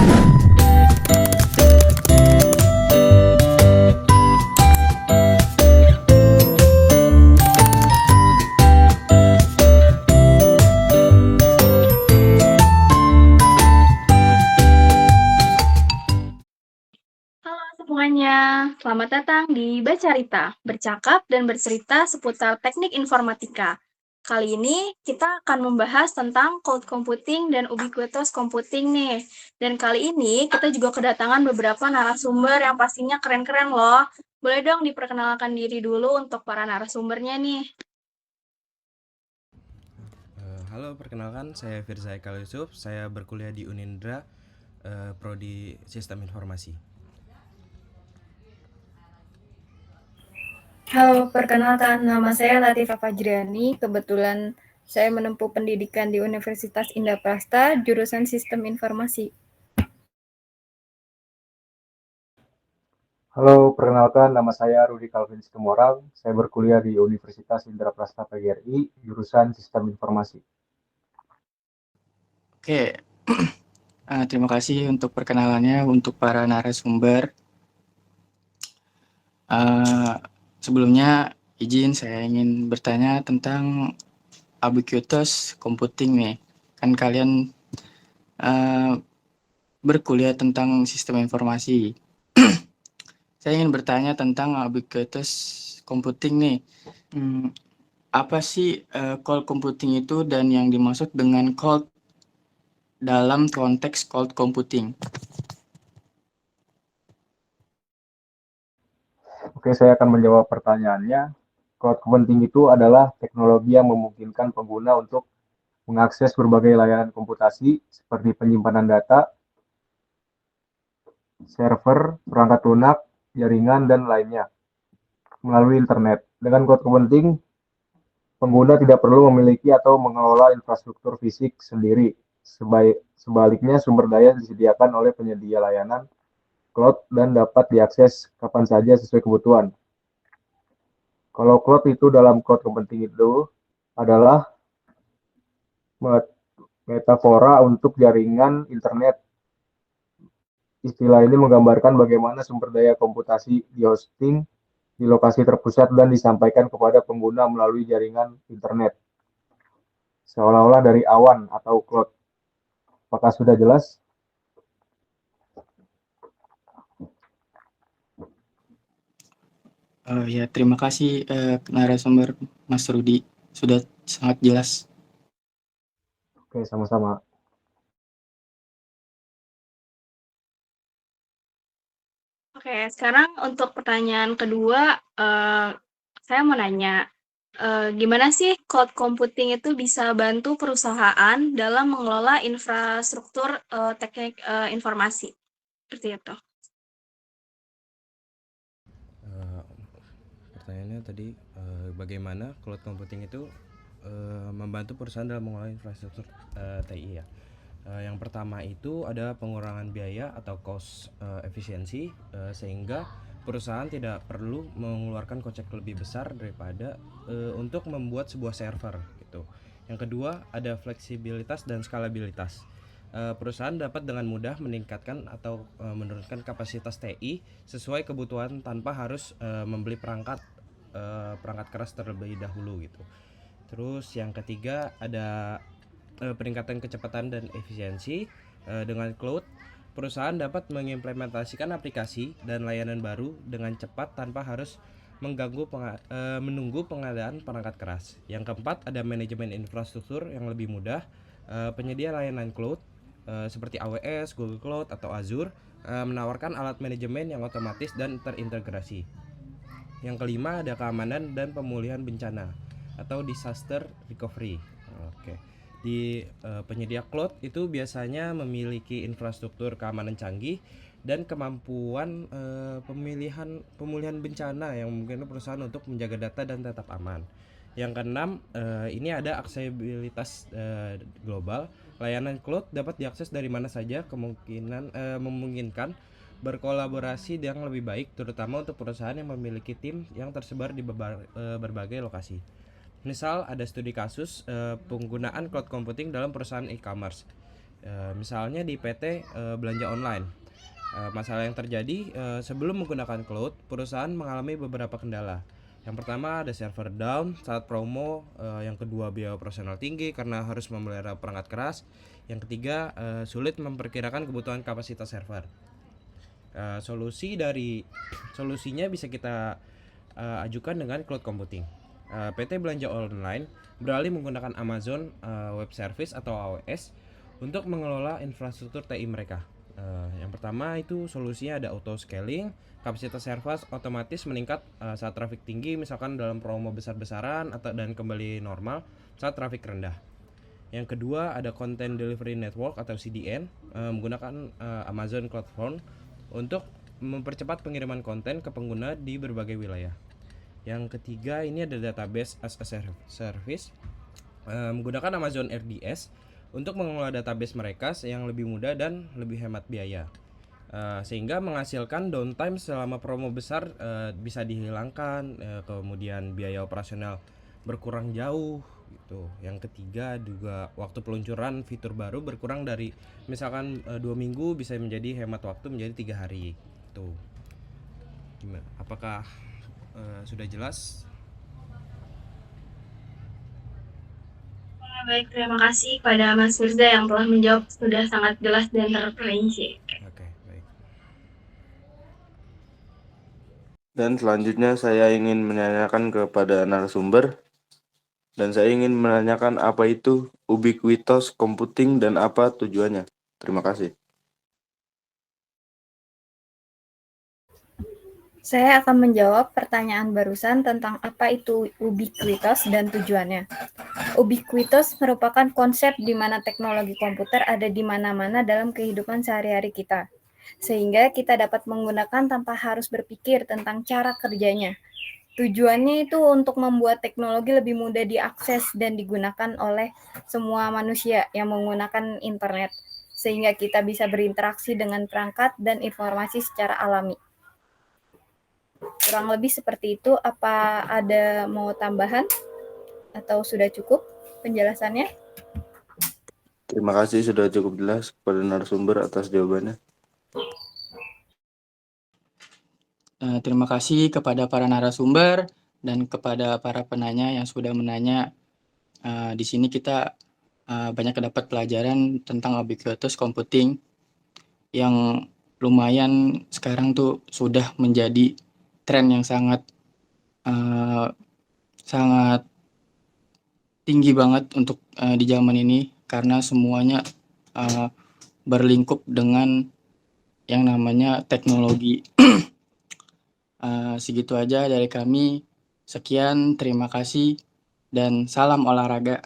Halo semuanya, selamat datang di Bacarita, bercakap dan bercerita seputar teknik informatika. Kali ini kita akan membahas tentang cloud computing dan ubiquitous computing nih. Dan kali ini kita juga kedatangan beberapa narasumber yang pastinya keren-keren loh. Boleh dong diperkenalkan diri dulu untuk para narasumbernya nih. Halo, perkenalkan saya Firza Ekal Yusuf. Saya berkuliah di Unindra, prodi Sistem Informasi. Halo, perkenalkan nama saya Latifah Fajriani. Kebetulan saya menempuh pendidikan di Universitas Indah-Prasta, jurusan Sistem Informasi. Halo, perkenalkan nama saya Rudi Calvin Situmorang. Saya berkuliah di Universitas Indraprasta PGRI, jurusan Sistem Informasi. Oke, terima kasih untuk perkenalannya untuk para narasumber. Sebelumnya izin saya ingin bertanya tentang ubiquitous computing nih. Kan kalian berkuliah tentang sistem informasi. Saya ingin bertanya tentang ubiquitous computing nih. Apa sih cloud computing itu dan yang dimaksud dengan cloud dalam konteks cloud computing? Oke, saya akan menjawab pertanyaannya. Cloud computing itu adalah teknologi yang memungkinkan pengguna untuk mengakses berbagai layanan komputasi seperti penyimpanan data, server, perangkat lunak, jaringan, dan lainnya melalui internet. Dengan cloud computing, pengguna tidak perlu memiliki atau mengelola infrastruktur fisik sendiri. Sebaliknya, sumber daya disediakan oleh penyedia layanan cloud dan dapat diakses kapan saja sesuai kebutuhan. Kalau cloud itu dalam cloud computing itu adalah metafora untuk jaringan internet. Istilah ini menggambarkan bagaimana sumber daya komputasi di-hosting di lokasi terpusat dan disampaikan kepada pengguna melalui jaringan internet, seolah-olah dari awan atau cloud. Apakah sudah jelas? Ya, terima kasih narasumber Mas Rudi, sudah sangat jelas. Oke, sama-sama. Oke, sekarang untuk pertanyaan kedua, saya mau nanya, gimana sih cloud computing itu bisa bantu perusahaan dalam mengelola infrastruktur teknik informasi? Seperti itu. Pertanyaannya tadi, bagaimana cloud computing itu membantu perusahaan dalam mengelola infrastruktur TI ya. Yang pertama itu ada pengurangan biaya atau cost efisiensi, sehingga perusahaan tidak perlu mengeluarkan kocek lebih besar daripada untuk membuat sebuah server gitu. Yang kedua ada fleksibilitas dan skalabilitas. Perusahaan dapat dengan mudah meningkatkan atau menurunkan kapasitas TI sesuai kebutuhan tanpa harus membeli perangkat keras terlebih dahulu gitu. Terus yang ketiga ada peningkatan kecepatan dan efisiensi. Dengan cloud, perusahaan dapat mengimplementasikan aplikasi dan layanan baru dengan cepat tanpa harus menunggu pengadaan perangkat keras. Yang keempat ada manajemen infrastruktur yang lebih mudah. Penyedia layanan cloud seperti AWS, Google Cloud atau Azure menawarkan alat manajemen yang otomatis dan terintegrasi. Yang kelima ada keamanan dan pemulihan bencana atau disaster recovery. Oke. Di penyedia cloud itu biasanya memiliki infrastruktur keamanan canggih dan kemampuan pemulihan bencana yang memungkinkan perusahaan untuk menjaga data dan tetap aman. Yang keenam, ini ada aksesibilitas global. Layanan cloud dapat diakses dari mana saja, memungkinkan berkolaborasi yang lebih baik, terutama untuk perusahaan yang memiliki tim yang tersebar di berbagai lokasi. Misal ada studi kasus penggunaan cloud computing dalam perusahaan e-commerce. Misalnya di PT belanja online. Masalah yang terjadi sebelum menggunakan cloud, perusahaan mengalami beberapa kendala. Yang pertama ada server down saat promo, yang kedua biaya operasional tinggi karena harus memelihara perangkat keras, yang ketiga sulit memperkirakan kebutuhan kapasitas server. Solusinya bisa kita ajukan dengan cloud computing. PT belanja online beralih menggunakan Amazon Web Service atau AWS untuk mengelola infrastruktur TI mereka. Yang pertama itu solusinya ada auto scaling, kapasitas server otomatis meningkat saat traffic tinggi, misalkan dalam promo besar-besaran dan kembali normal saat traffic rendah. Yang kedua ada Content Delivery Network atau CDN, menggunakan Amazon CloudFront untuk mempercepat pengiriman konten ke pengguna di berbagai wilayah. Yang ketiga ini ada Database as a Service, menggunakan Amazon RDS untuk mengelola database mereka yang lebih mudah dan lebih hemat biaya, sehingga menghasilkan downtime selama promo besar bisa dihilangkan, kemudian biaya operasional berkurang jauh gitu. Yang ketiga juga waktu peluncuran fitur baru berkurang dari misalkan 2 minggu bisa menjadi hemat waktu menjadi 3 hari. Tuh. Gimana? Apakah sudah jelas? Baik, terima kasih kepada Mas Firza yang telah menjawab sudah sangat jelas dan terperinci. Oke, baik. Dan selanjutnya saya ingin menanyakan kepada narasumber, dan saya ingin menanyakan apa itu ubiquitous computing dan apa tujuannya. Terima kasih. Saya akan menjawab pertanyaan barusan tentang apa itu ubiquitous dan tujuannya. Ubiquitous merupakan konsep di mana teknologi komputer ada di mana-mana dalam kehidupan sehari-hari kita, sehingga kita dapat menggunakan tanpa harus berpikir tentang cara kerjanya. Tujuannya itu untuk membuat teknologi lebih mudah diakses dan digunakan oleh semua manusia yang menggunakan internet, sehingga kita bisa berinteraksi dengan perangkat dan informasi secara alami. Kurang lebih seperti itu. Apa ada mau tambahan atau sudah cukup penjelasannya? Terima kasih sudah cukup jelas kepada narasumber atas jawabannya. Terima kasih kepada para narasumber dan kepada para penanya yang sudah menanya. Di sini kita banyak dapat pelajaran tentang ubiquitous computing yang lumayan sekarang tuh sudah menjadi tren yang sangat tinggi banget untuk di zaman ini, karena semuanya berlingkup dengan yang namanya teknologi. Segitu aja dari kami. Sekian, terima kasih, dan salam olahraga.